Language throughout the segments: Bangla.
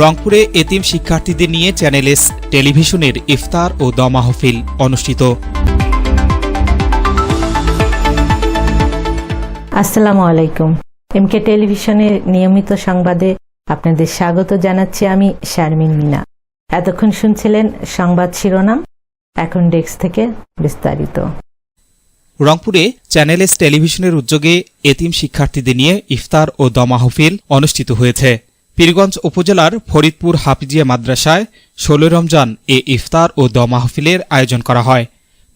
রংপুরে এতিম শিক্ষার্থীদের নিয়ে চ্যানেল এস টেলিভিশনের ইফতার ও দোয়া মাহফিল অনুষ্ঠিত। আসসালামু আলাইকুম। এমকে টেলিভিশনের নিয়মিত সংবাদে আপনাদের স্বাগত জানাচ্ছি আমি শারমিন মিনা। এতক্ষণ শুনছিলেন সংবাদ শিরোনাম, এখন ডেস্ক থেকে বিস্তারিত। রংপুরে চ্যানেল এস টেলিভিশনের উদ্যোগে এতিম শিক্ষার্থীদের নিয়ে ইফতার ও দোয়া মাহফিল অনুষ্ঠিত হয়েছে। পীরগঞ্জ উপজেলার ফরিদপুর হাফিজিয়া মাদ্রাসায় ১৬ রমজান এ ইফতার ও দোয়া মাহফিলের আয়োজন করা হয়।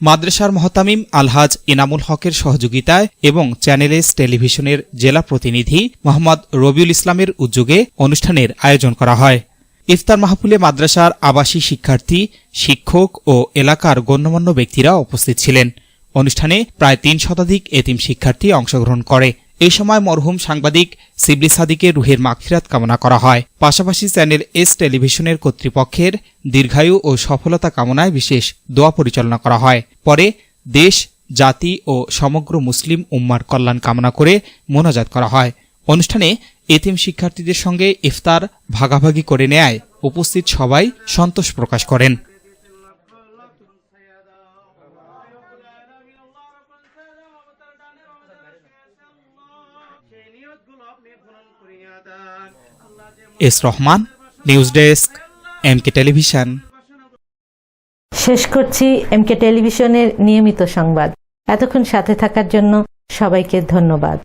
মাদ্রাসার মহতামিম আলহাজ ইনামুল হকের সহযোগিতায় এবং চ্যানেল এস টেলিভিশনের জেলা প্রতিনিধি মোহাম্মদ রবিউল ইসলামের উদ্যোগে অনুষ্ঠানের আয়োজন করা হয়। ইফতার মাহফিলে মাদ্রাসার আবাসী শিক্ষার্থী, শিক্ষক ও এলাকার গণ্যমান্য ব্যক্তিরা উপস্থিত ছিলেন। অনুষ্ঠানে প্রায় ৩ শতাধিক এতিম শিক্ষার্থী অংশগ্রহণ করে। এই সময় মরহুম সাংবাদিক শিবলি সাদিকের রুহের মাগফিরাত কামনা করা হয়। পাশাপাশি চ্যানেল এস টেলিভিশনের কর্তৃপক্ষের দীর্ঘায়ু ও সফলতা কামনায় বিশেষ দোয়া পরিচালনা করা হয়। পরে দেশ, জাতি ও সমগ্র মুসলিম উম্মার কল্যাণ কামনা করে মোনাজাত করা হয়। অনুষ্ঠানে এতিম শিক্ষার্থীদের সঙ্গে ইফতার ভাগাভাগি করে নেয় উপস্থিত সবাই সন্তোষ প্রকাশ করেন। S Rahman, news desk, MK television. শেষ করছি এমকে টেলিভিশনের নিয়মিত সংবাদ। এতক্ষণ সাথে থাকার জন্য সবাইকে ধন্যবাদ।